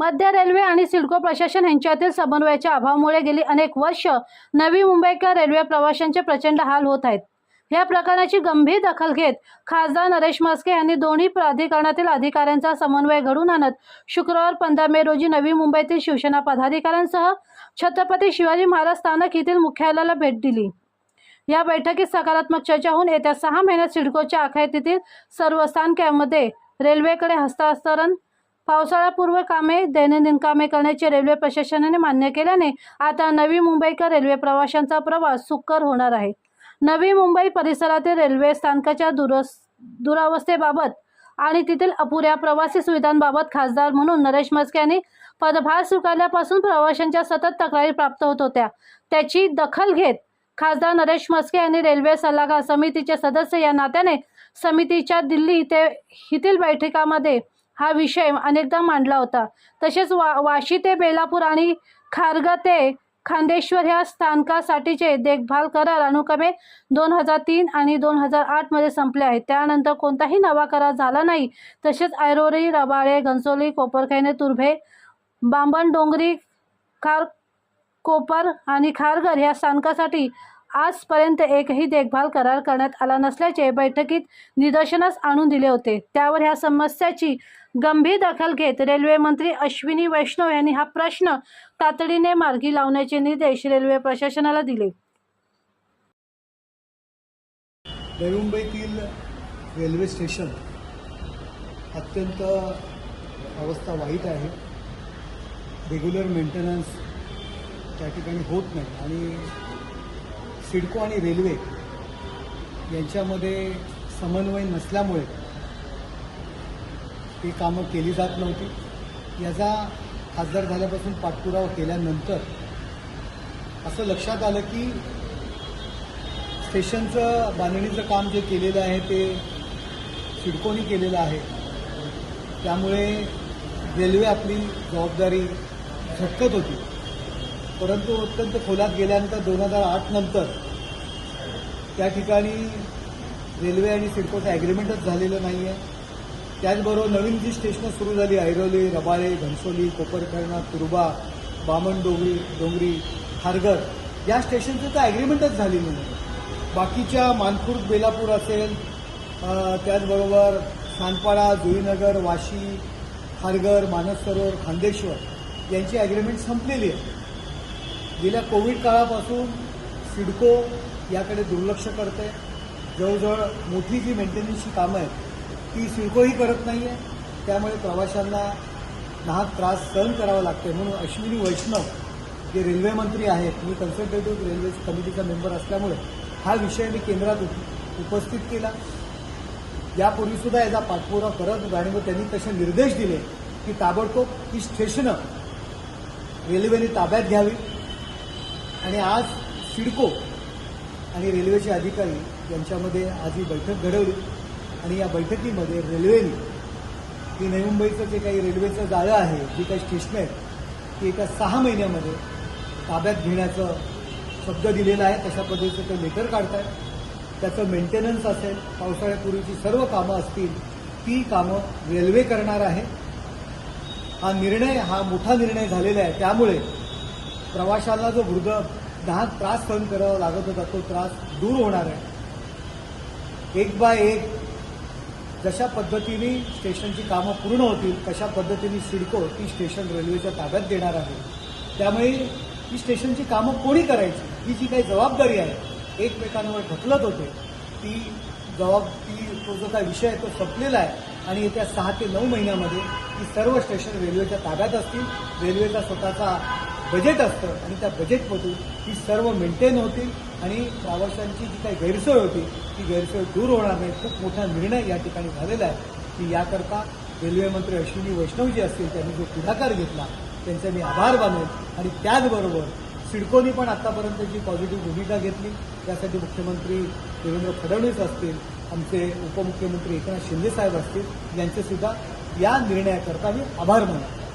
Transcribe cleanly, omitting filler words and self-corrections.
मध्य रेल्वे आणि सिडको प्रशासन यांच्यातील समन्वयाच्या अभावामुळे गेली अनेक वर्ष नवी मुंबईकर रेल्वे प्रवाशांचे प्रचंड हाल होत आहेत। या प्रकरणाची गंभीर दखल घेत खासदार नरेश म्हस्के यांनी दोन्ही प्राधिकरणातील अधिकाऱ्यांचा समन्वय घडवून आणत शुक्रवार 15 मे रोजी नवी मुंबईतील शिवसेना पदाधिकाऱ्यांसह छत्रपती शिवाजी महाराज स्थानक येथील मुख्यालयाला भेट दिली। या बैठकीत सकारात्मक चर्चा होऊन येत्या 6 महिन्यात सिडकोच्या आखातीतील सर्व स्थानकांमध्ये रेल्वेकडे हस्तांतरण, पावसाळ्यापूर्व कामे, दैनंदिन कामे करण्याचे रेल्वे प्रशासनाने मान्य केल्याने आता नवी मुंबईकर रेल्वे प्रवाशांचा प्रवास सुकर होणार आहे। नवी मुंबई परिसरातील रेल्वे स्थानकाच्या दुरावस्थेबाबत आणि तेथील अपुऱ्या प्रवासी सुविधांबाबत खासदार म्हणून नरेश म्हस्के यांनी पदभार स्वीकारल्यापासून प्रवाशांच्या सतत तक्रारी प्राप्त होत होत्या। त्याची दखल घेत खासदार नरेश म्हस्के यांनी रेल्वे सल्लागार समितीचे सदस्य या नात्याने समितीच्या दिल्ली येथील बैठकामध्ये हा विषय अनेकदा मांडला होता। तसेच वाशी ते बेलापूर आणि खारघर ते खांदेश्वर ह्या स्थानकासाठीचे देखभाल करार अनुक्रमे 2003 आणि 2008 मध्ये संपले आहेत। त्यानंतर कोणताही नवा करार झाला नाही। तसेच ऐरोली, रबाळे, घनसोली, कोपरखैरणे, तुर्भे, बामणडोंगरी, कोपर आणि खारघर ह्या स्थानकासाठी आजपर्यंत एकही देखभाल करार करण्यात आला नसल्याचे बैठकीत निदर्शनास आणून दिले होते। त्यावर ह्या समस्येची गंभीर दखल घेत रेल्वे मंत्री अश्विनी वैष्णव यांनी हा प्रश्न तातडीने मार्गी लावण्याचे निर्देश रेल्वे प्रशासनाला दिले। नवी मुंबईतील रेल्वे स्टेशन अत्यंत अवस्था वाईट आहे। रेग्युलर मेंटेनन्स त्या ठिकाणी होत नाही आणि सिडको आणि रेल्वे यांच्यामध्ये समन्वय नसल्यामुळे ही कामं केली जात नव्हती। याचा खासदार झाल्यापासून पाठपुरावा केल्यानंतर असं लक्षात आलं की स्टेशनचं बांधणीचं काम जे केलेलं आहे ते सिडकोनी केलेलं आहे। त्यामुळे रेल्वे आपली जबाबदारी झटकत होती, परंतु अत्यंत खोलात गेल्यानंतर 2008 नंतर त्या ठिकाणी रेल्वे आणि सिडकोचं ॲग्रीमेंटच झालेलं नाही आहे। त्याचबरोबर नवीन जी स्टेशनं सुरू झाली, ऐरोली, रबाळे, घनसोली, कोपरखैरणे, तुर्भा, बामणडोंगरी, खारघर या स्टेशनचं तर ॲग्रीमेंटच झालेलं नाही। बाकीच्या मानखुर्द, बेलापूर असेल, त्याचबरोबर सानपाडा, जुईनगर, वाशी, खारघर, मानस सरोवर, खांदेश्वर यांची ॲग्रीमेंट संपलेली आहे। गेल्या कोविड काळापासून सिडको याकडे दुर्लक्ष करते। जवळजवळ मोठी जी मेंटेनन्सची कामं आहेत ती सिडकोही करत नाही आहे। त्यामुळे प्रवाशांना नाहक त्रास सहन करावा लागतो। म्हणून अश्विनी वैष्णव जे रेल्वे मंत्री आहेत, मी कन्सल्टेटिव्ह रेल्वे कमिटीचा मेंबर असल्यामुळे हा विषय मी केंद्रात उपस्थित केला। यापूर्वीसुद्धा याचा पाठपुरावा करत होता आणि मग त्यांनी तसे निर्देश दिले की ताबडतोब ही स्टेशनं रेल्वेने ताब्यात घ्यावी। आणि आज सिडको आणि रेल्वेचे अधिकारी यांच्यामध्ये आज ही बैठक घडवली आणि या बैठकीमध्ये रेल्वेने ही नवी मुंबईचं जे काही रेल्वेचं जाळं आहे, जी काही स्टेशनं आहेत ती एका 6 महिन्यामध्ये ताब्यात घेण्याचं शब्द दिलेला आहे। तशा पद्धतीचं ते लेटर काढतायत। त्याचं मेंटेनन्स असेल, पावसाळ्यापूर्वीची सर्व कामं असतील ती कामं रेल्वे करणार आहे। हा मोठा निर्णय झालेला आहे। त्यामुळे प्रवाशांना जो नाहक त्रास सहन करावा लागत होता तो त्रास दूर होणार आहे। एक बाय एक जशा पद्धतीने स्टेशनची कामं पूर्ण होतील तशा पद्धतीने सिडको ती स्टेशन रेल्वेच्या ताब्यात देणार आहे। त्यामुळे ही स्टेशनची कामं कोणी करायची, ही जी काही जबाबदारी आहे एकमेकांवर ढकलत होते ती तो जो काही विषय आहे तो संपलेला आहे आणि येत्या 6 ते 9 महिन्यामध्ये ही सर्व स्टेशन रेल्वेच्या ताब्यात असतील। रेल्वेचा स्वतःचा बजेट असतं आणि त्या बजेटमधून ही सर्व मेंटेन होतील आणि प्रवाशांची जी काही गैरसोय होती ती गैरसोय दूर होणार नाही। खूप मोठा निर्णय या ठिकाणी झालेला आहे की याकरता रेल्वे मंत्री अश्विनी वैष्णव जे असतील त्यांनी जो पुढाकार घेतला त्यांचे मी आभार मानेन। आणि त्याचबरोबर सिडकोनी पण आतापर्यंत जी पॉझिटिव्ह भूमिका घेतली त्यासाठी मुख्यमंत्री देवेंद्र फडणवीस असतील, आमचे उपमुख्यमंत्री एकनाथ शिंदे साहेब असतील, यांचेसुद्धा या निर्णयाकरता मी आभार मानतो।